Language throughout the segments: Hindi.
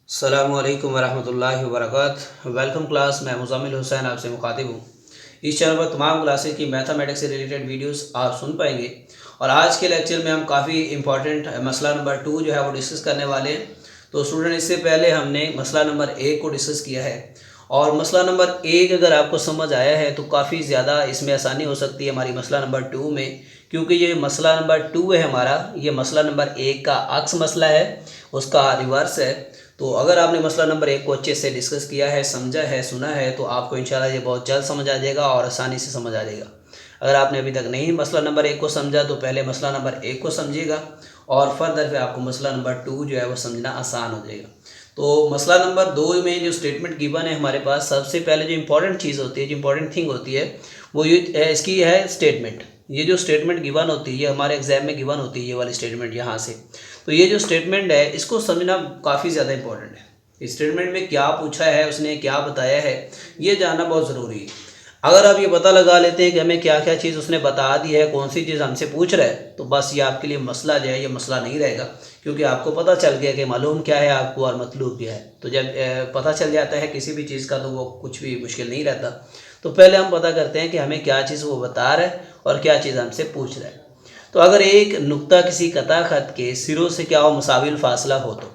अस्सलामुअलैकुम वरहमतुल्लाहि वबरकातुहू। वेलकम क्लास, मैं मुज़म्मिल हुसैन आपसे मुखातिब हूँ। इस चैनल पर तमाम क्लासेस की मैथमेटिक्स से रिलेटेड वीडियोस आप सुन पाएंगे और आज के लेक्चर में हम काफ़ी इंपॉर्टेंट मसला नंबर 2 जो है वो डिस्कस करने वाले हैं। तो स्टूडेंट, इससे पहले हमने मसला नंबर 1 को डिस्कस किया है और मसला नंबर 1 अगर आपको समझ आया है तो काफ़ी ज़्यादा इसमें आसानी हो सकती है हमारी मसला नंबर 2 में, क्योंकि ये मसला नंबर 2 है हमारा, ये मसला नंबर 1 का अक्स मसला है, उसका रिवर्स है। तो अगर आपने मसला नंबर 1 को अच्छे से डिस्कस किया है, समझा है, सुना है, तो आपको इंशाल्लाह ये बहुत जल्द समझ आ जाएगा और आसानी से समझ आ जाएगा। अगर आपने अभी तक नहीं मसला नंबर 1 को समझा तो पहले मसला नंबर 1 को समझिएगा और फर्दर फिर आपको मसला नंबर 2 जो है वो समझना आसान हो जाएगा। तो मसला नंबर 2 में जो स्टेटमेंट गिवन है हमारे पास, सबसे पहले जो इंपॉर्टेंट चीज़ होती है, जो इंपॉर्टेंट थिंग होती है वो ये इसकी है स्टेटमेंट। ये जो स्टेटमेंट गिवन होती है ये हमारे एग्जाम में गिवन होती है, ये वाली स्टेटमेंट यहाँ से। तो ये जो स्टेटमेंट है इसको समझना काफ़ी ज़्यादा इंपॉर्टेंट है। इस स्टेटमेंट में क्या पूछा है, उसने क्या बताया है, ये जानना बहुत ज़रूरी है। अगर आप ये पता लगा लेते हैं कि हमें क्या क्या चीज़ उसने बता दी है, कौन सी चीज़ हमसे पूछ रहा है, तो बस ये आपके लिए मसला जो है ये मसला नहीं रहेगा, क्योंकि आपको पता चल गया कि मालूम क्या है आपको और मतलूब क्या है। तो जब पता चल जाता है किसी भी चीज़ का तो वो कुछ भी मुश्किल नहीं रहता। तो पहले हम पता करते हैं कि हमें क्या चीज़ वो बता रहा है और क्या चीज़ हमसे पूछ रहा है। तो अगर एक नुक्ता किसी कता खत के सिरों से क्या हो मुसाविल फासला हो तो,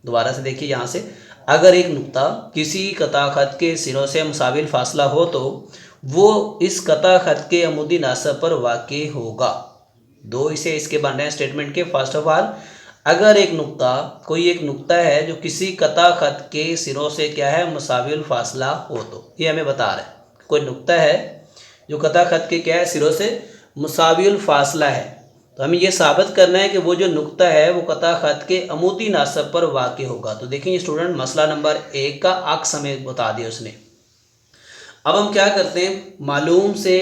दोबारा से देखिए यहाँ से, अगर एक नुक्ता किसी कता खत के सिरों से मुसाविल फासला हो तो वो इस कता खत के अमुदी नासब पर वाक़ई होगा। दो इसे इसके बन रहे हैं स्टेटमेंट के। फर्स्ट ऑफ ऑल, अगर एक नुक्ता, कोई एक नुक्ता है जो किसी कता खत के सिरों से क्या है मुसाविल फासला हो तो, ये हमें बता रहा है कोई नुक्ता है जो कता खत के क्या है सिरों से मुसाविल फासला है। तो हमें ये साबित करना है कि वो जो नुक्ता है वो कता खत के अमूदी नासब पर वाक़ई होगा। तो देखिए स्टूडेंट, मसला नंबर 1 का अक्स हमें बता दिया उसने। अब हम क्या करते हैं, मालूम से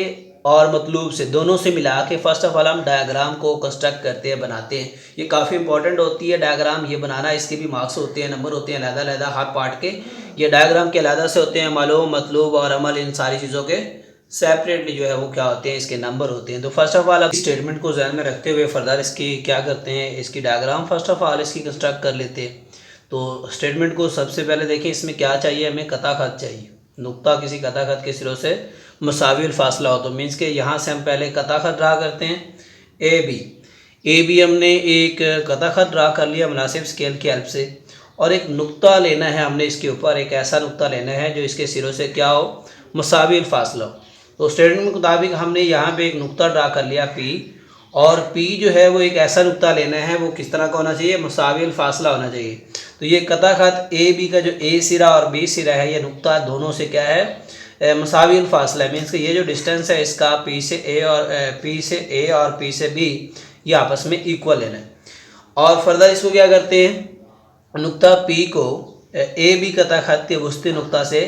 और मतलूब से दोनों से मिला के फर्स्ट ऑफ ऑल हम डायग्राम को कंस्ट्रक्ट करते हैं, बनाते हैं। ये काफ़ी इंपॉर्टेंट होती है डायग्राम ये बनाना, इसके भी मार्क्स होते हैं, नंबर होते हैं अलग-अलग हर पार्ट के। ये डायग्राम के अलग से होते हैं, मालूम, मतलूब और अमल, इन सारी चीज़ों के सेपरेटली जो है वो क्या होते हैं, इसके नंबर होते हैं। तो फर्स्ट ऑफ ऑल स्टेटमेंट को ध्यान में रखते हुए फर्दर इसकी क्या करते हैं, इसकी डायग्राम फर्स्ट ऑफ ऑल इसकी कंस्ट्रक्ट कर लेते हैं। तो स्टेटमेंट को सबसे पहले देखें, इसमें क्या चाहिए, हमें कता खत चाहिए। नुक्ता किसी कता खत के सिरों से मुसाविल फासला हो तो मीन्स के यहाँ से हम पहले कता खत ड्रा करते हैं ए बी हमने एक कता खत ड्रा कर लिया मुनासिब स्केल की हेल्प से, और एक नुक्ता लेना है हमने इसके ऊपर, एक ऐसा नुक्ता लेना है जो इसके सिरों से क्या हो, मुसाविल फासला हो। तो स्टेटमेंट के मुताबिक हमने यहाँ पे एक नुक्ता ड्रा कर लिया पी, और पी जो है वो एक ऐसा नुक्ता लेना है, वो किस तरह का होना चाहिए, मुसाविल फासला होना चाहिए। तो ये कता खत ए बी का जो ए सिरा और बी सिरा है, ये नुक्ता दोनों से क्या है, मुसाविल फासला, मीन्स कि ये जो डिस्टेंस है इसका पी से ए और पी से बी, ये आपस में इक्वल लेना है। और फर्दर इसको क्या करते हैं, नुक्ता पी को ए बी कता खत के वस्ती नुक्ता से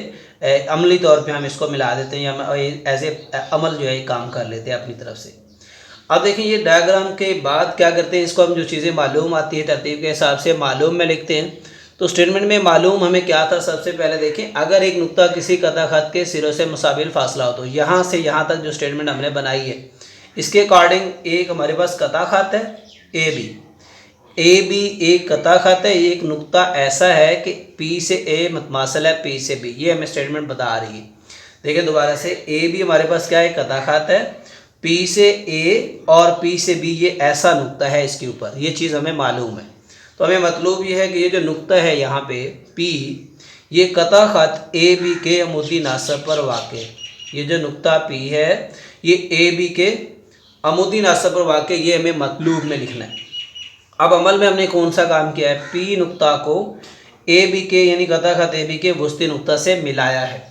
अमली तौर पे हम इसको मिला देते हैं, या एज ए अमल जो है काम कर लेते हैं अपनी तरफ से। अब देखिए ये डायग्राम के बाद क्या करते हैं, इसको हम जो चीज़ें मालूम आती है तरतीब के हिसाब से मालूम में लिखते हैं। तो स्टेटमेंट में मालूम हमें क्या था, सबसे पहले देखें, अगर एक नुक्ता किसी कता खत के सिरों से मुसाविल फासला हो तो यहाँ से यहाँ तक जो स्टेटमेंट हमने बनाई है इसके अकॉर्डिंग एक हमारे पास कता खत है ए बी एक कता खत है, एक नुक्ता ऐसा है कि पी से ए मतमासल है पी से बी, ये हमें स्टेटमेंट बता रही है। देखिए दोबारा से, ए बी हमारे पास क्या है, कता खत है, पी से ए और पी से बी ये ऐसा नुक्ता है इसके ऊपर, ये चीज़ हमें मालूम है। तो हमें मतलब ये है कि ये जो नुक्ता है यहाँ पे पी, ये कता खत ए बी के अमूदी नासब पर वाक़, ये जो नुक्ता पी है ये ए बी के अमूदी नासब पर वाक़, ये हमें मतलूब में लिखना है। अब अमल में हमने कौन सा काम किया है, पी नुक्ता को ए बी के यानी कता खत ए बी के वस्ती नुक्ता से मिलाया है।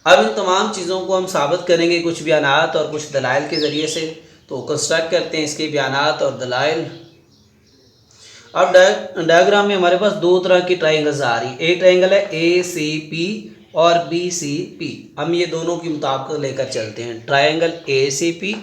अब इन तमाम चीज़ों को हम साबित करेंगे कुछ बयानात और कुछ दलाइल के ज़रिए से। तो कंस्ट्रक्ट करते हैं इसके बयानात और दलाइल। अब डायग्राम में हमारे पास दो तरह की ट्राइंगल्स आ रही है, एक ट्राइंगल है ए सी पी और बी सी पी। हम ये दोनों की मुताबिकत लेकर चलते हैं, ट्राइंगल ए सी पी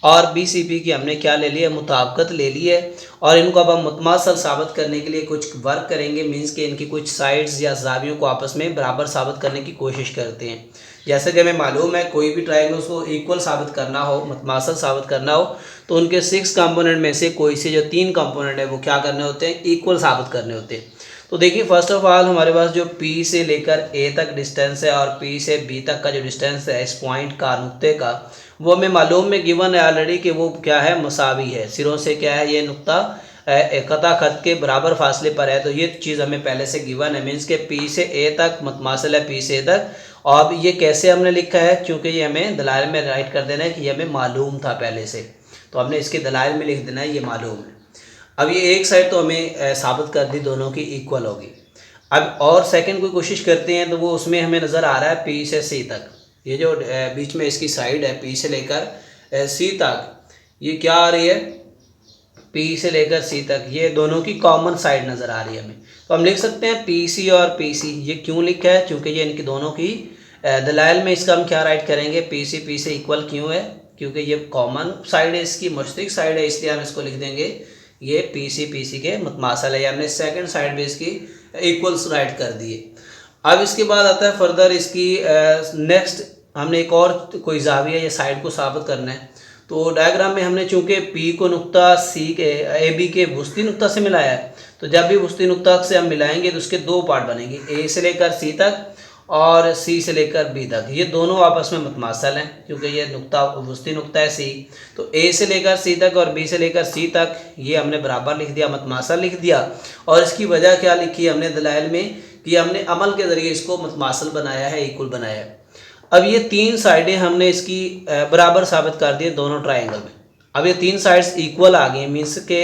और बी सी पी की हमने क्या ले लिया, मुताबिकत ले ली है, और इनको अब हम मुतमासल साबित करने के लिए कुछ वर्क करेंगे, मीन्स कि इनकी कुछ साइड्स या जावियों को आपस में बराबर साबित करने की कोशिश करते हैं। जैसे कि हमें मालूम है कोई भी ट्राइंगल्स को इक्वल साबित करना हो, मुतमासल साबित करना हो, तो उनके 6 कंपोनेंट में से कोई से जो 3 कंपोनेंट है वो क्या करने होते हैं, इक्वल साबित करने होते हैं। तो देखिए फर्स्ट ऑफ ऑल हमारे पास जो P से लेकर A तक डिस्टेंस है और P से B तक का जो डिस्टेंस है इस पॉइंट का, नुक्ते का, वो हमें मालूम में गिवन है ऑलरेडी कि वो क्या है, मसावी है। सिरों से क्या है, ये नुक्ता कता खत के बराबर फासले पर है। तो ये चीज़ हमें पहले से गिवन है, मीन्स के P से A तक मुतमासिल है P से A तक। और अब ये कैसे हमने लिखा है, क्योंकि ये हमें दलाइल में राइट कर देना है कि ये हमें मालूम था पहले से, तो हमने इसके दलाइल में लिख देना है ये मालूम है। अब ये एक साइड तो हमें साबित कर दी दोनों की इक्वल होगी। अब और सेकंड कोई कोशिश करते हैं, तो वो उसमें हमें नज़र आ रहा है P से C तक, ये जो बीच में इसकी साइड है P से लेकर C तक, ये क्या आ रही है, P से लेकर C तक, ये दोनों की कॉमन साइड नज़र आ रही है हमें। तो हम लिख सकते हैं PC और PC। ये क्यों लिखा है, क्योंकि ये इनकी दोनों की दलाइल में इसका हम क्या राइट करेंगे, PC P से इक्वल क्यों है, क्योंकि ये कॉमन साइड है, इसकी मुश्तरक साइड है, इसलिए हम इसको लिख देंगे ये PC PC के मुतमासिल है। हमने सेकंड साइड भी इसकी इक्वल्स राइट कर दिए। अब इसके बाद आता है फर्दर इसकी नेक्स्ट हमने एक और कोई जाविया या साइड को साबित करना है। तो डायग्राम में हमने चूंकि P को नुक्ता C के AB के वस्ती नुक्ता से मिलाया है, तो जब भी वस्ती नुक्ता से हम मिलाएंगे तो उसके दो पार्ट बनेंगे, A से लेकर C तक और C से लेकर B तक। ये दोनों आपस में मुतमासिल हैं क्योंकि ये नुक्ता वस्ती नुक्ता है C। तो A से लेकर C तक और B से लेकर C तक ये हमने बराबर लिख दिया, मुतमासिल लिख दिया। और इसकी वजह क्या लिखी हमने दलाइल में, कि हमने अमल के ज़रिए इसको मुतमासिल बनाया है, इक्वल बनाया है। अब ये तीन साइडें हमने इसकी बराबर साबित कर दी दोनों ट्राइंगल में। अब ये तीन साइड्स इक्वल आ गई, मीन्स के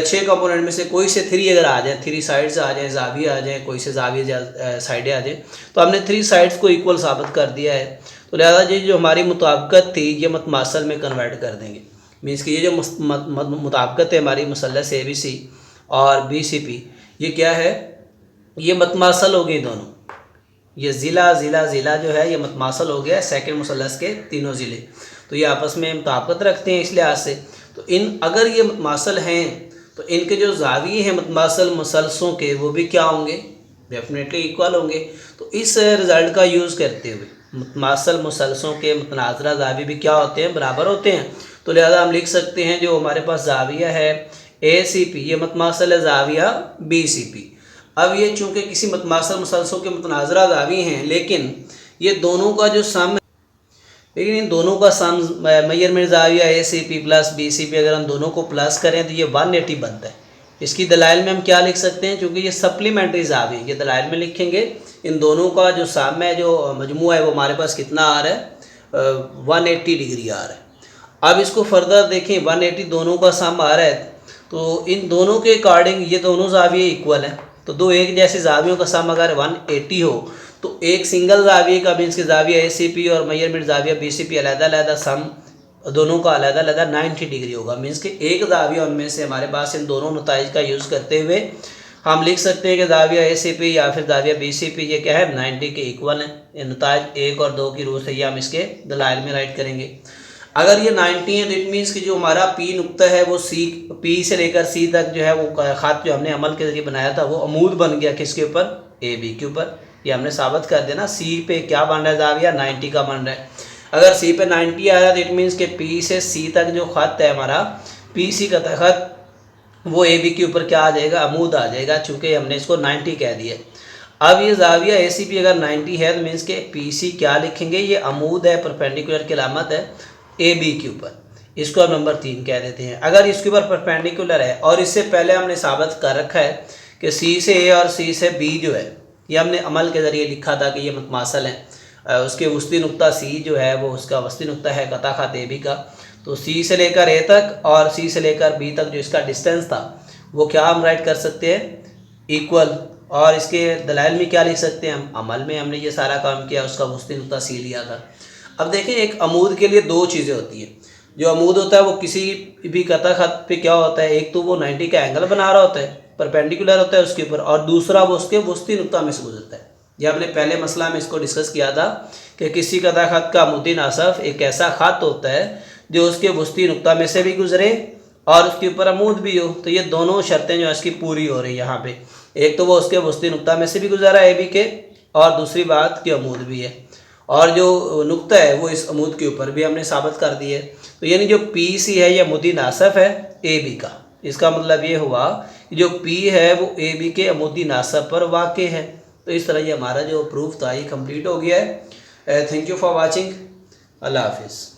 6 कंपोनेंट में से कोई से 3 अगर आ जाए, 3 साइड्स आ जाए, जाविया आ जाए, कोई से जाविया साइडें आ जाए, तो हमने 3 साइड्स को इक्वल साबित कर दिया है। तो लिहाजा ये जो हमारी मुताबिकत थी ये मुतमासिल में कन्वर्ट कर देंगे। मीन्स कि ये जो मुताबिकत है हमारी मुसल्लस ABC और BCP, ये क्या है, ये मुतमासिल हो गई दोनों। ये ज़िला ज़िला ज़िला जो है ये मुतमासिल हो गया सेकंड मुसल्लस के तीनों ज़िले, तो ये आपस में मुताबिकत रखते हैं इस लिहाज से। तो इन अगर ये मुतमासिल हैं तो इनके जो जाविये हैं मुतमासिल मुसल्सलों के वो भी क्या होंगे, डेफिनेटली इक्वल होंगे। तो इस रिज़ल्ट का यूज़ करते हुए मुतमासिल मुसल्सलों के मुतनाज़रा जाविये भी क्या होते हैं, बराबर होते हैं। तो लिहाजा हम लिख सकते हैं जो हमारे पास जाविया है ACP ये मुतमासिल है जाविया BCP। अब ये चूँकि किसी मुतमासिल मुसल्सल के मुतनाज़रा जावी हैं, लेकिन ये दोनों का जो सम, लेकिन इन दोनों का सम मेजरमेंट जाविया ACP प्लस BCP अगर हम दोनों को प्लस करें तो ये 180 बनता है। इसकी दलाइल में हम क्या लिख सकते हैं, चूँकि ये सप्लीमेंट्री जावी है, ये दलाइल में लिखेंगे इन दोनों का जो सम है, जो मजमू है, वो हमारे पास कितना आ रहा है, 180 डिग्री आ रहा है। अब इसको फर्दर देखें, 180 दोनों का सम आ रहा है, तो इन दोनों के अकॉर्डिंग ये दोनों जाविये इक्वल हैं। तो दो एक जैसे जावियों का सम अगर 180 हो तो एक सिंगल जाविये का मीन्स के जाविया ACP और मेजरमेंट जाविया BCP अलग-अलग सम दोनों का अलग-अलग 90 डिग्री होगा। मीन्स के एक जाविया उनमें से हमारे पास इन दोनों नताइज का यूज़ करते हुए हम लिख सकते हैं कि जाविया ACP या फिर जाविया BCP ये क्या है, 90 के इक्वल है। ये नताइज 1 और 2 की रूह से ये हम इसके दलाइल में राइट करेंगे। अगर ये 90 है तो इट मीन्स कि जो हमारा P नुक्ता है वो P से लेकर C तक जो है वो ख़त जो हमने अमल के ज़रिए बनाया था वो अमूद बन गया किसके ऊपर, AB के ऊपर। ये हमने साबित कर देना, C पे क्या बन रहा है जाविया, 90 का बन रहा है। अगर C पे 90 आ रहा है तो इट मीन्स कि P से C तक जो ख़त है हमारा PC का ख़त वो AB के ऊपर क्या आ जाएगा, अमूद आ जाएगा, चूँकि हमने इसको 90 कह दिया। अब ये जाविया ACP अगर 90 है तो मीन्स के PC क्या लिखेंगे, ये अमूद है, परपेंडिकुलर की अलामत है AB के ऊपर, इसको हम नंबर 3 कह देते हैं। अगर इसके ऊपर परपेंडिकुलर है और इससे पहले हमने साबित कर रखा है कि C से A और C से B जो है ये हमने अमल के ज़रिए लिखा था कि ये मुतमासिल हैं, उसके वस्ती नुक्ता C जो है वो उसका वस्ती नुक्ता है कता ख़त AB का। तो C से लेकर A तक और C से लेकर B तक जो इसका डिस्टेंस था वो क्या हम राइट कर सकते हैं, इक्वल। और इसके दलाइल में क्या लिख सकते हैं हम, अमल में हमने ये सारा काम किया, उसका वस्ती नुक्ता C लिया था। अब देखें एक अमूद के लिए दो चीज़ें होती हैं। जो अमूद होता है वो किसी भी कता ख़त पे क्या होता है, एक तो वो 90 का एंगल बना रहा होता है, परपेंडिकुलर होता है उसके ऊपर, और दूसरा वो उसके वस्ती नुक्ता में से गुजरता है। ये हमने पहले मसला में इसको डिस्कस किया था कि किसी कता ख़त का अमूदी नासफ एक ऐसा ख़त होता है जो उसके वस्ती नुक्ता में से भी गुजरे और उसके ऊपर अमूद भी हो। तो ये दोनों शर्तें जो इसकी पूरी हो रही है यहाँ पे, एक तो वो उसके वस्ती नुक्ता में से भी गुजरा है AB के, और दूसरी बात कि अमूद भी है, और जो नुक्ता है वो इस अमूद के ऊपर भी हमने साबित कर दी है। तो यानी जो PC है ये अमूदी नासफ है AB का। इसका मतलब ये हुआ जो पी है वो ए बी के अमुदी नासब पर वाक़ है। तो इस तरह ये हमारा जो प्रूफ था ये कंप्लीट हो गया है। Thank you for watching. अल्लाह हाफिज़।